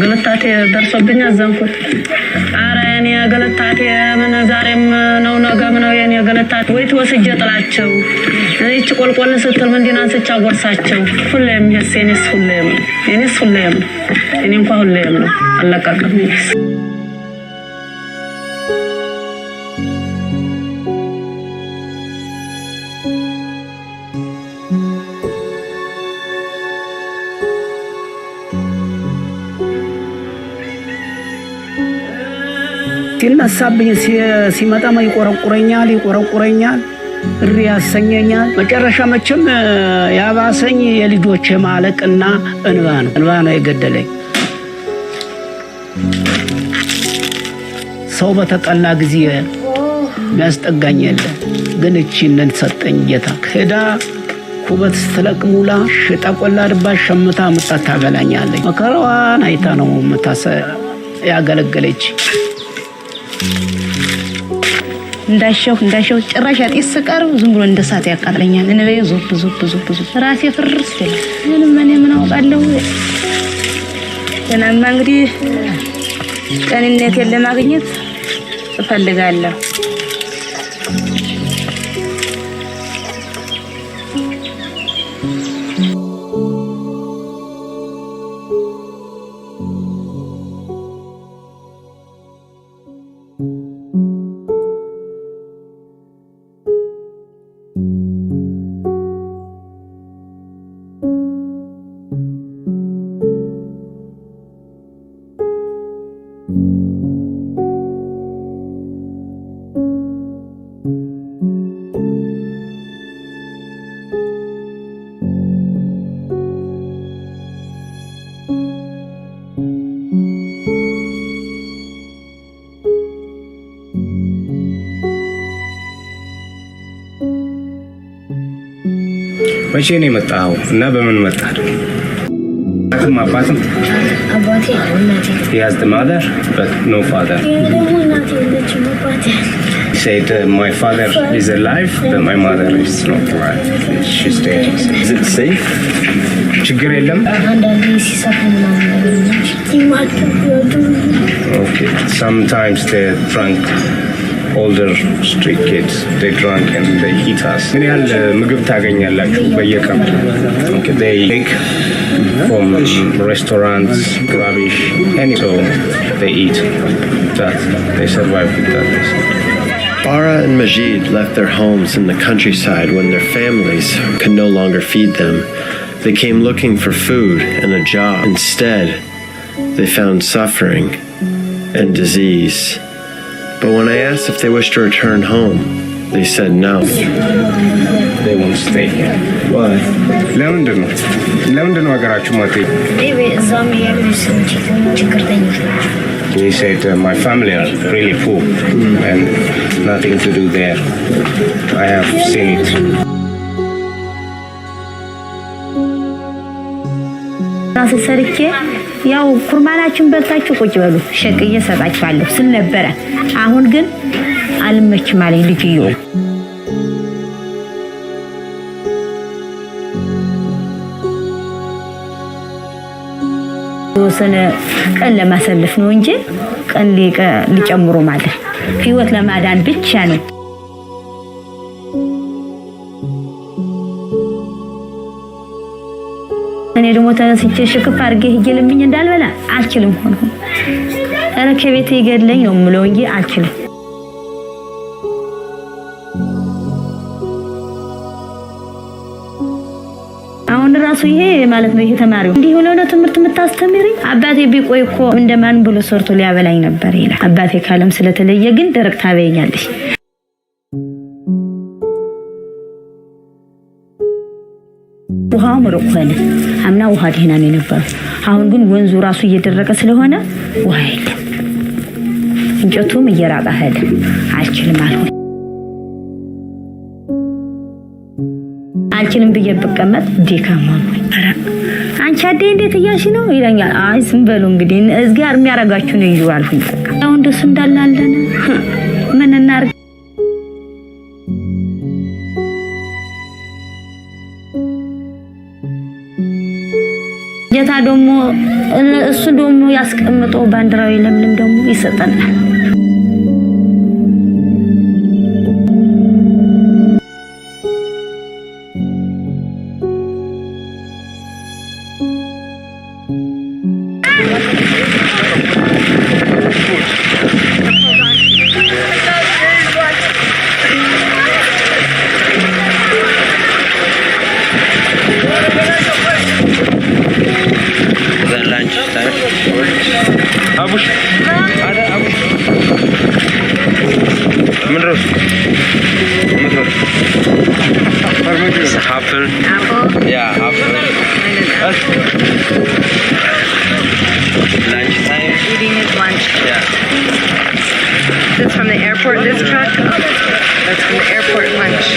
ገለታቴ ደርሶብኛ ዘንኩት አረ የኔ ገለታቴ ምን ዛሬም ነው ነገም ነው የኔ ገለታት ወይ ተወስጀ ጥላቸው እቺ ቆልቆል ስትል ምንዲና ስጫወርሳቸው ሁሌም የኔስ ሁሌም እኔ እንኳን ሁሌም ነው አለቀቀም ሲነሳብኝ ሲመጣም ይቆረቁረኛል እሪያሰኘኛል መጨረሻ መቼም ያባሰኝ የልጆቼ ማለቅና እንባ ነው የገደለኝ ሰው በተጠላ ጊዜ የሚያስጠጋኝ የለ ግን እቺን ሰጠኝ ጌታ ከዳ ኩበት ስትለቅሙላ ሽጣቆላ ድባ ሸምታ መጣታ ገላኛለች መከራዋን አይታ ነው መታሰ ያገለገለች እንዳሸው ጭራሽ አጥይስ ቀርብ ዝም ብሎ እንደሳት ያቃጥለኛል እንበይ ዙብ ራሴ ፍርስ ይላል ምን አውቃለሁ እናማ እንግዲህ ቀንነቴን ለማግኘት እፈልጋለሁ መቼ ነው የመጣው እና በምን መጣ? አባቴ He has the mother but no father. He said my father is alive but my mother is not alive. She's dead. Is it safe? ችግር የለም Okay, sometimes they drunk older street kids they drunk and they eat us ምን ያህል ምግብ ታገኛላችሁ በየቀኑ Okay, they take from restaurants rubbish and so they eat that they survive with that Bara and Majid left their homes in the countryside when their families could no longer feed them. They came looking for food and a job. Instead, they found suffering and disease. But when I asked if they wished to return home, they said no. They won't stay here. Why? ለምንድን ነው ሀገራችሁ ማትሄዱ? He said my family are really poor and nothing to do there. I have seen it. ራስ ሰርቼ ያው ኩርማናችን በልታችሁ ቁጭ በሉ ሸቅዬ ሰጣችኋለሁ ስል ነበረ አሁን ግን አልመች ማለት ልጅዮ ወሰነ ቀን ለማሰለፍ ነው እንጂ ቀን ሊጨምሩ ማለት ህይወት ለማዳን ብቻ ነው እኔ ደግሞ ተነስቼ ሽክፍ አድርጌ ይገልምኝ እንዳልበላ አልችልም ሆኖ አረ ከቤቴ ይገድለኝ ነው ምለው እንጂ አልችልም አሁን ራሱ ይሄ ማለት ነው ይሄ ተማሪው እንዲህ ሆኖ ነው ትምህርት የምታስተምሪ አባቴ ቢቆይ እኮ እንደማን ብሎ ሰርቶ ሊያበላኝ ነበር ይላል አባቴ ካለም ስለተለየ ግን ደረቅ ታበያኛለሽ ውሃው መርቆነ አምና ውሃ ደህና ነው ነበር አሁን ግን ወንዙ ራሱ እየደረቀ ስለሆነ ውሃ የለም እንጨቱም እየራቀ ሄደ አልችልም አልሆነ አልችልም ብዬ በቀመጥ ዲካማ ነው አንቺ ሻዴ እንዴት እያልሽ ነው ይለኛል። አይ ዝም በሉ እንግዲህ እዝጋር የሚያረጋችሁ ነው ይዟል። በቃ አሁን እንደሱ እንዳላለን ምን እናርግ? ጌታ ደግሞ እሱ ደግሞ ያስቀምጠው ባንዲራው ለምለም ደግሞ ይሰጠናል። Abush. Ada Abush. Menurut. Apple. Yeah, apple. Lunch time. Eating his lunch. Yeah. This from the airport, this truck? That's from the airport lunch.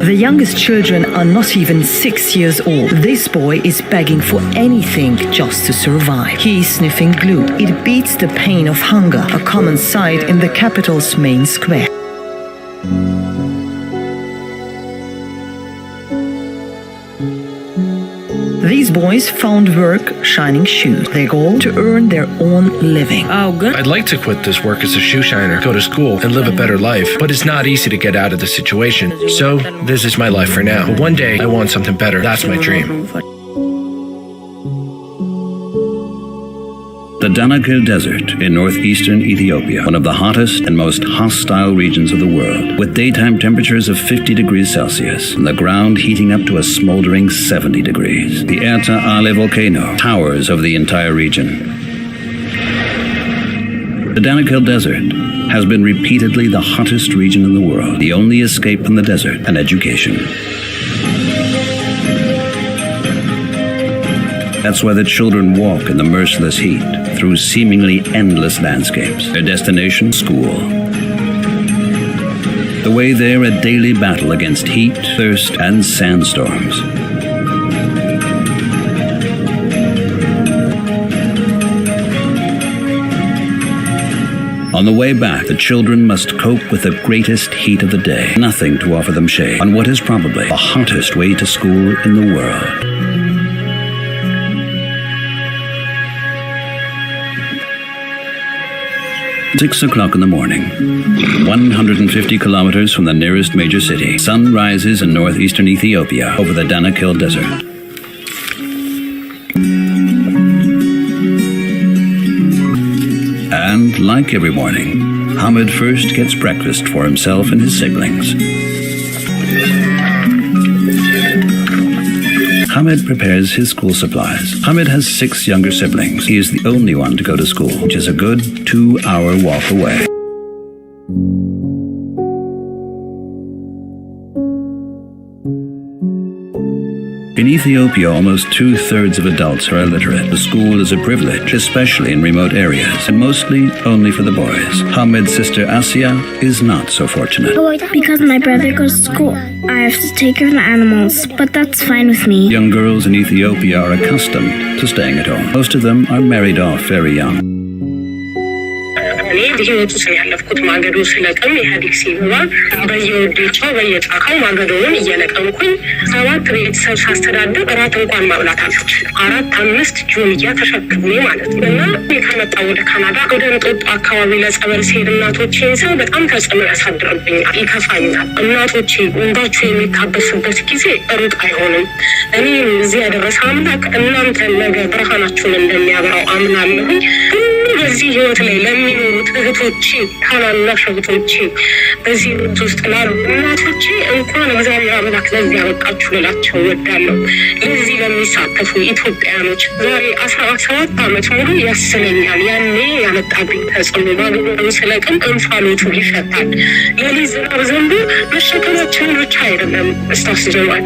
The youngest children are not even 6 years old. This boy is begging for anything just to survive. He is sniffing glue. It beats the pain of hunger, a common sight in the capital's main square. These boys found work shining shoes. Their goal to earn their own living. Oh, good. I'd like to quit this work as a shoe shiner, go to school, and live a better life, but it's not easy to get out of the situation. So, this is my life for now. But one day, I want something better. That's my dream. The Danakil Desert in northeastern Ethiopia, one of the hottest and most hostile regions of the world, with daytime temperatures of 50 degrees Celsius and the ground heating up to a smoldering 70 degrees. The Erta Ale volcano towers over the entire region. The Danakil Desert has been repeatedly the hottest region in the world. The only escape from the desert, an education. That's why the children walk in the merciless heat through seemingly endless landscapes. Their destination, school. The way there, a daily battle against heat, thirst, and sandstorms. On the way back, the children must cope with the greatest heat of the day. Nothing to offer them shade on what is probably the hottest way to school in the world. 6 o'clock in the morning, 150 kilometers from the nearest major city, sun rises in northeastern Ethiopia over the Danakil Desert. And like every morning, Hamid first gets breakfast for himself and his siblings. Hamid prepares his school supplies. Hamid has 6 younger siblings. He is the only one to go to school, which is a good 2-hour walk away. In Ethiopia, almost 2/3 of adults are illiterate. The school is a privilege, especially in remote areas, and mostly only for the boys. Hamid's sister Asya is not so fortunate. Because my brother goes to school, I have to take care of the animals, but that's fine with me. Young girls in Ethiopia are accustomed to staying at home. Most of them are married off very young. ህይወቱ ስለያለፍኩት ማገዶ ስለቀም ኢህአዴግ ሲገባ በየወዴቻው በየጫካው ማገዶውን እየለቀምኩኝ 7 ቤተሰብ ሳስተዳድር እራት እንኳን ማብላት አልችልም። 4-5 ጆንያ ተሸክሜ ማለት ነው። እና ከመጣሁ ወደ ካናዳ ወደ እንጦጦ አካባቢ ለጸበል ሲሄድ እናቶቼን ሳይ በጣም ተጽዕኖ ያሳድርብኛል፣ ይከፋኛል። እናቶቼ እንባቸው የሚታበስበት ጊዜ ሩቅ አይሆንም። እኔ እዚህ ያደረሰ አምላክ እናንተ ነገ ብርሃናችሁን እንደሚያበራው አምናለሁ። በዚህ ህይወት ላይ ለሚኖሩት እህቶቼ፣ ታናናሽ እህቶቼ፣ በዚህ ህይወት ውስጥ ላሉ እናቶቼ እንኳን እግዚአብሔር አምላክ ለዚህ ያበቃችሁ ልላቸው እወዳለሁ። ለዚህ ለሚሳተፉ ኢትዮጵያኖች ዛሬ 17 ዓመት ሙሉ ያስለኛል። ያኔ ያመጣብኝ ተጽዕኖ ማግኘቱን ስለቅም እንፋሎቱ ይሸታል። ሌሊት ዝናብ ዘንቦ መሸከማችን ብቻ አይደለም እስታስጀዋል።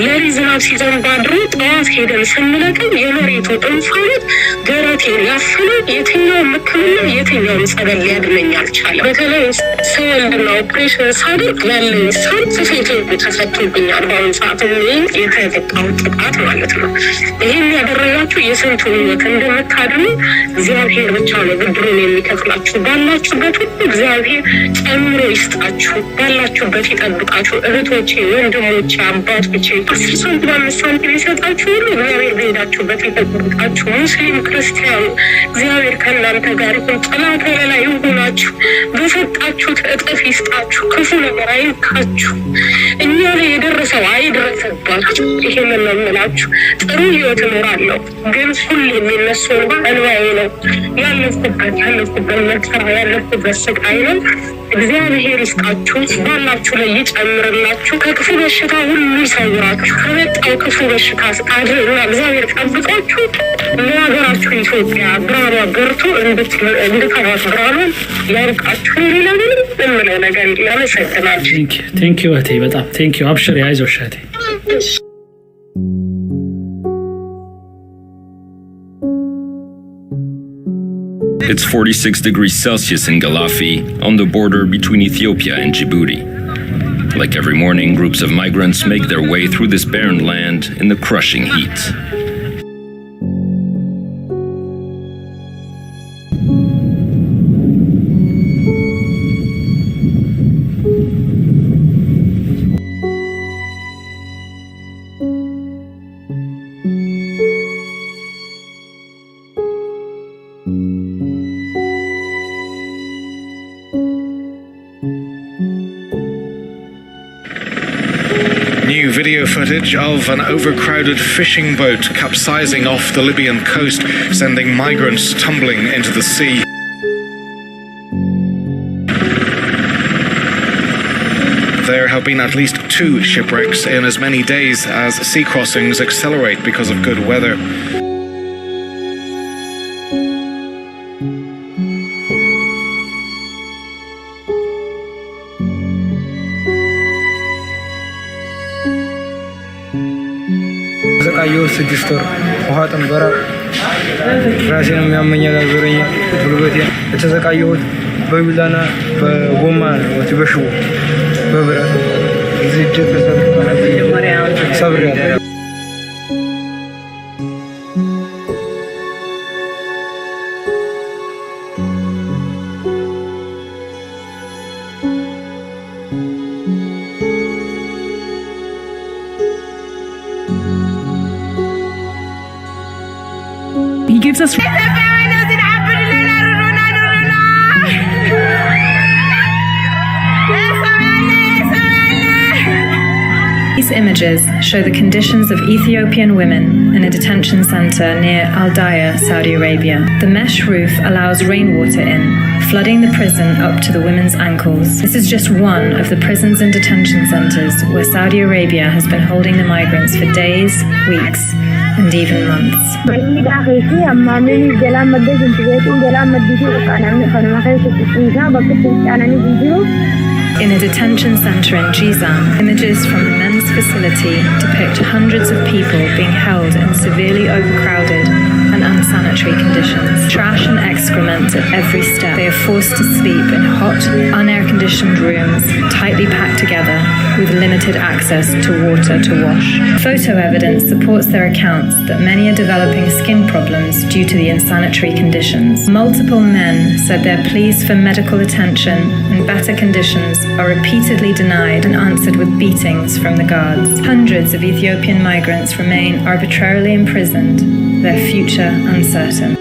ሌሊት ዝናብ ሲዘንብ አድሮ ጠዋት ሄደን ስንለቅም የመሬቱ እንፋሎት ደረቴን ያፈነ የትኛውን ሕክምና የትኛውን ጸበል ሊያድነኝ አልቻለም። በተለይ ስወልድና ኦፕሬሽን ሳደርግ ያለኝ ሳል ስፌቴ ተፈቶብኛል። በአሁኑ ሰዓት የተጠቃው ጥቃት ማለት ነው። ይህን ያደረጋችሁ የስንቱ ህይወት እንደምታድኑ እግዚአብሔር ብቻ ነው ብድሩን የሚከፍላችሁ። ባላችሁበት ሁሉ እግዚአብሔር ጨምሮ ይስጣችሁ፣ ባላችሁበት ይጠብቃችሁ። እህቶቼ፣ ወንድሞቼ፣ አባቶቼ 10 ሳንቲም 5 ሳንቲም ይሰጣችሁ ሁሉ እግዚአብሔር በሄዳችሁበት ይጠብቃችሁ። ሙስሊም ክርስቲያኑ እግዚአብሔር ከእናንተ ጋር ይሁን። ጠላት ላይ ይሁናችሁ፣ በሰጣችሁት እጥፍ ይስጣችሁ፣ ክፉ ነገር አይንካችሁ። እኛ ላይ የደረሰው አይድረስባችሁ። ይሄንን ነው የምላችሁ። ጥሩ ህይወት እኖራለሁ፣ ግን ሁሉ የሚነሱ እንባዬ ነው። ያለፍኩበት መከራ ያለፍኩበት ስቃይ ነው። እግዚአብሔር ይስጣችሁ፣ ባላችሁ ላይ ይጨምርላችሁ፣ ከክፉ በሽታ ሁሉ ይሰውራችሁ፣ ከመጣው ክፉ በሽታ አድርና እግዚአብሔር ጠብቃችሁ ለሀገራችሁ ኢትዮጵያ ብርሃኗ በርቶ እንድትራት ብርሃኗን ያርቃችሁ። ሌላ ምንም የምለው ነገር ያመሰግናችሁ። ቴንክ ዩ እህቴ፣ በጣም ቴንክ ዩ። አብሽር፣ አይዞሽ እህቴ። It's 46 degrees Celsius in Galafi, on the border between Ethiopia and Djibouti. Like every morning, groups of migrants make their way through this barren land in the crushing heat. New video footage of an overcrowded fishing boat capsizing off the Libyan coast, sending migrants tumbling into the sea. There have been at least 2 shipwrecks in as many days as sea crossings accelerate because of good weather. ተሰቃየሁ 6 ወር ውሃ ጠንበራ ራሴንም ያመኛል፣ አዞረኛል፣ ጉልበቴ የተሰቃየሁት በቢላና በጎማ ነው፣ በሽቦ በብረት እዚህ እጄ ሰብሬያለሁ። He gives us These images show the conditions of Ethiopian women in a detention center near Al-Daya, Saudi Arabia. The mesh roof allows rainwater in, flooding the prison up to the women's ankles. This is just one of the prisons and detention centers where Saudi Arabia has been holding the migrants for days, weeks, and even months. In a detention center in Jizan, images from the men's facility depict hundreds of people being held in severely overcrowded and unsanitary conditions. Trash and excrement at every step. They are forced to sleep in hot, unair-conditioned rooms, tightly packed together, with limited access to water to wash. Photo evidence supports their accounts that many are developing skin problems due to the unsanitary conditions. Multiple men said their pleas for medical attention and better conditions are repeatedly denied and answered with beatings from the guards. Hundreds of Ethiopian migrants remain arbitrarily imprisoned, their future uncertain.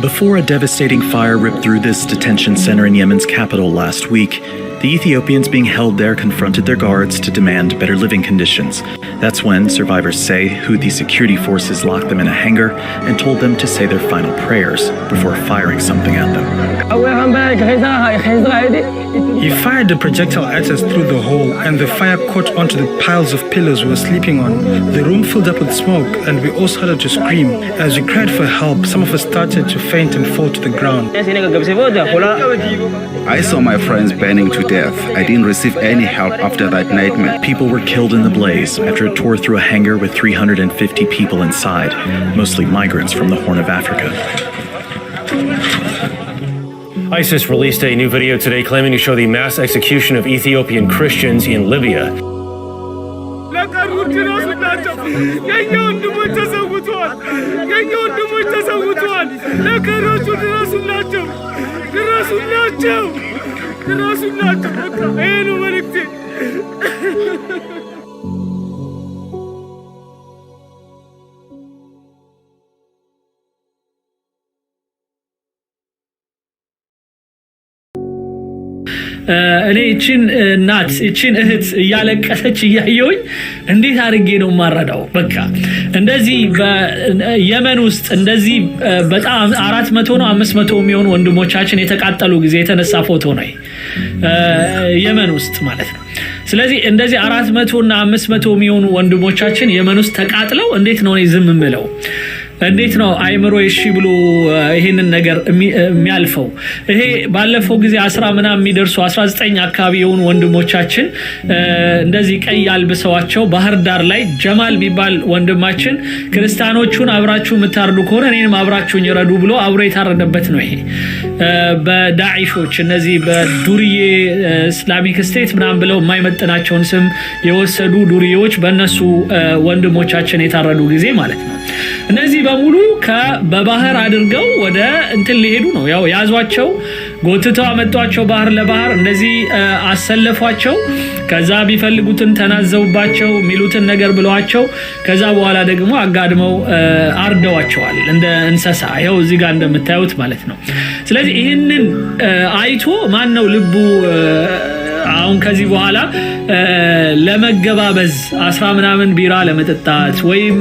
Before a devastating fire ripped through this detention center in Yemen's capital last week, the Ethiopians being held there confronted their guards to demand better living conditions. That's when, survivors say, Houthi security forces locked them in a hangar and told them to say their final prayers before firing something at them. He fired the projectile at us through the hole, and the fire caught onto the piles of pillows we were sleeping on. The room filled up with smoke, and we all started to scream. As we cried for help, some of us started to faint and fall to the ground. I saw my friends burning to death. I didn't receive any help after that nightmare. People were killed in the blaze after it tore through a hangar with 350 people inside, mostly migrants from the Horn of Africa. ISIS released a new video today claiming to show the mass execution of Ethiopian Christians in Libya. እኔ እቺን እህት ያለቀሰች ያየውኝ እንዴት አድርጌ ነው ማረዳው? በቃ እንደዚህ በየመን ውስጥ እንደዚህ በጣም 400 ነው 500 የሚሆኑ ወንድሞቻችን የተቃጠሉ ጊዜ የተነሳ ፎቶ ነው የመን ውስጥ ማለት ነው። ስለዚህ እንደዚህ 400 እና 500 የሚሆኑ ወንድሞቻችን የመን ውስጥ ተቃጥለው እንዴት ነው ዝም ምለው? እንዴት ነው አይምሮ እሺ ብሎ ይሄንን ነገር የሚያልፈው? ይሄ ባለፈው ጊዜ 10 ምናምን የሚደርሱ 19 አካባቢ የሆኑ ወንድሞቻችን እንደዚህ ቀይ ያልብሰዋቸው ባህር ዳር ላይ ጀማል የሚባል ወንድማችን ክርስቲያኖቹን አብራችሁ ምታርዱ ከሆነ እኔንም አብራችሁኝ ይረዱ ብሎ አብሮ የታረደበት ነው። ይሄ በዳዒሾች እነዚህ በዱርዬ እስላሚክ ስቴት ምናምን ብለው የማይመጥናቸውን ስም የወሰዱ ዱርዬዎች በእነሱ ወንድሞቻችን የታረዱ ጊዜ ማለት ነው። እነዚህ በሙሉ በባህር አድርገው ወደ እንትን ሊሄዱ ነው። ያው ያዟቸው ጎትተው አመጧቸው ባህር ለባህር እንደዚህ አሰለፏቸው። ከዛ ቢፈልጉትን ተናዘውባቸው ሚሉትን ነገር ብለዋቸው ከዛ በኋላ ደግሞ አጋድመው አርደዋቸዋል እንደ እንሰሳ። ያው እዚህ ጋር እንደምታዩት ማለት ነው። ስለዚህ ይሄንን አይቶ ማን ነው ልቡ አሁን ከዚህ በኋላ ለመገባበዝ 10 ምናምን ቢራ ለመጠጣት ወይም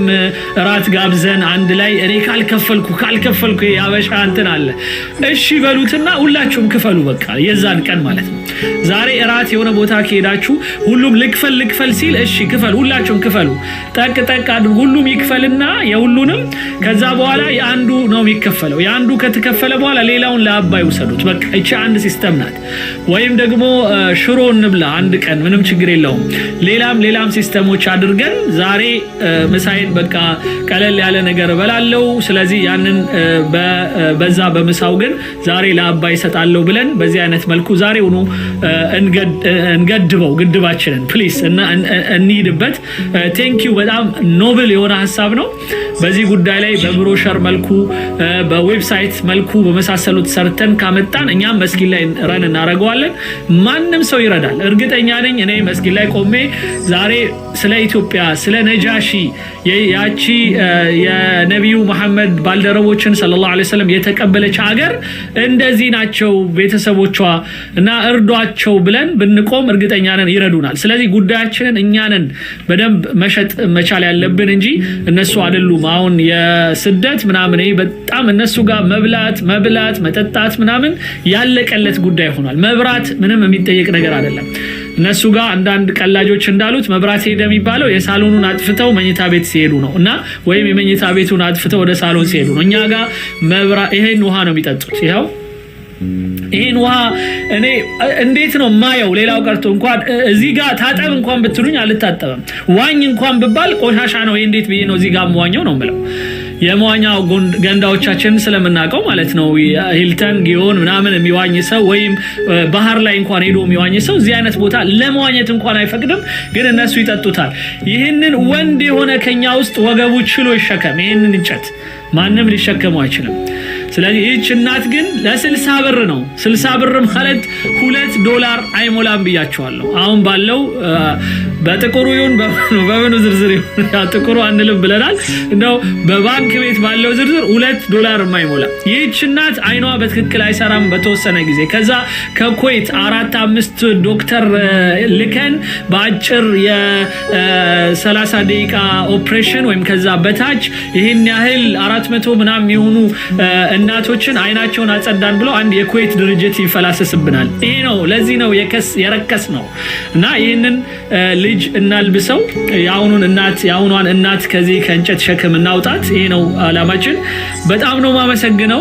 ራት ጋብዘን አንድ ላይ እኔ ካልከፈልኩ ያበሻ እንትን አለ እሺ በሉትና ሁላችሁም ክፈሉ በቃ የዛን ቀን ማለት ነው። ዛሬ ራት የሆነ ቦታ ከሄዳችሁ ሁሉም ልክፈል ሲል እሺ ክፈሉ ሁላችሁም ክፈሉ ጠቅ አድርጉ ሁሉም ይክፈልና የሁሉንም ከዛ በኋላ የአንዱ ነው የሚከፈለው። የአንዱ ከተከፈለ በኋላ ሌላውን ለአባይ ወሰዱት በቃ እቺ አንድ ሲስተም ናት። ወይም ደግሞ ሽሮ እንብላ አንድ ቀን ምንም ችግር የለውም። ሌላም ሲስተሞች አድርገን ዛሬ ምሳዬን በቃ ቀለል ያለ ነገር በላለው ስለዚህ ያንን በዛ በምሳው ግን ዛሬ ለአባይ ሰጣለው ብለን በዚህ አይነት መልኩ ዛሬው ነው እንገድበው ግድባችንን ፕሊስ እንሂድበት። ቴንክ ዩ በጣም ኖብል የሆነ ሐሳብ ነው። በዚህ ጉዳይ ላይ በብሮሸር መልኩ በዌብሳይት መልኩ በመሳሰሉት ሰርተን ካመጣን እኛም መስጊድ ላይ ረን እናረጋዋለን። ማንም ሰው ይረዳል እርግጠኛ ነኝ። እኔ መስጊድ ላይ ቆሜ ዛሬ ስለ ኢትዮጵያ ስለ ነጃሺ ያቺ የነብዩ መሐመድ ባልደረቦችን ሰለላሁ ዐለይሂ ወሰለም የተቀበለች ሀገር እንደዚህ ናቸው ቤተሰቦቿ እና እርዷቸው ብለን ብንቆም እርግጠኛ ነን ይረዱናል። ስለዚህ ጉዳያችንን እኛ ነን በደንብ መሸጥ መቻል ያለብን እንጂ እነሱ አይደሉም። አሁን የስደት ምናምን በጣም እነሱ ጋር መብላት መጠጣት ምናምን ያለቀለት ጉዳይ ሆኗል። መብራት ምንም የሚጠየቅ ነገር አይደለም። እነሱ ጋር አንዳንድ ቀላጆች እንዳሉት መብራት ሄደ የሚባለው የሳሎኑን አጥፍተው መኝታ ቤት ሲሄዱ ነው እና ወይም የመኝታ ቤቱን አጥፍተው ወደ ሳሎን ሲሄዱ ነው። እኛ ጋር መብራት ይሄን ውሃ ነው የሚጠጡት። ይሄን ውሃ እኔ እንዴት ነው ማየው? ሌላው ቀርቶ እንኳን እዚህ ጋር ታጠብ እንኳን ብትሉኝ አልታጠብም። ዋኝ እንኳን ብባል ቆሻሻ ነው። ይሄ እንዴት ብዬ ነው እዚህ ጋር መዋኘው ነው የምለው። የመዋኛው ገንዳዎቻችን ስለምናውቀው ማለት ነው። ሂልተን ጊዮን ምናምን የሚዋኝ ሰው ወይም ባህር ላይ እንኳን ሄዶ የሚዋኝ ሰው እዚህ አይነት ቦታ ለመዋኘት እንኳን አይፈቅድም፣ ግን እነሱ ይጠጡታል። ይህንን ወንድ የሆነ ከኛ ውስጥ ወገቡ ችሎ ይሸከም። ይህንን እንጨት ማንም ሊሸከመው አይችልም። ስለዚህ ይህች እናት ግን ለ60 ብር ነው። 60 ብር ማለት $2 አይሞላም ብያቸዋለሁ። አሁን ባለው በጥቁሩ ይሁን በምኑ ዝርዝር ይሁን ያ ጥቁሩ አንልም ብለናል እንደው በባንክ ቤት ባለው ዝርዝር $2 የማይሞላ ይህች እናት አይኗ በትክክል አይሰራም በተወሰነ ጊዜ ከዛ ከኩዌት 4-5 ዶክተር ልከን በአጭር የ30 ደቂቃ ኦፕሬሽን ወይም ከዛ በታች ይሄን ያህል 400 ምናምን የሆኑ እናቶችን አይናቸውን አጸዳን ብለው አንድ የኩዌት ድርጅት ይፈላሰስብናል ይሄ ነው ለዚህ ነው የረከስ ነው እና ይሄንን ልጅ እናልብሰው ያውኗን እናት ከዚህ ከእንጨት ሸክም እናውጣት ይሄ ነው አላማችን በጣም ነው ማመሰግነው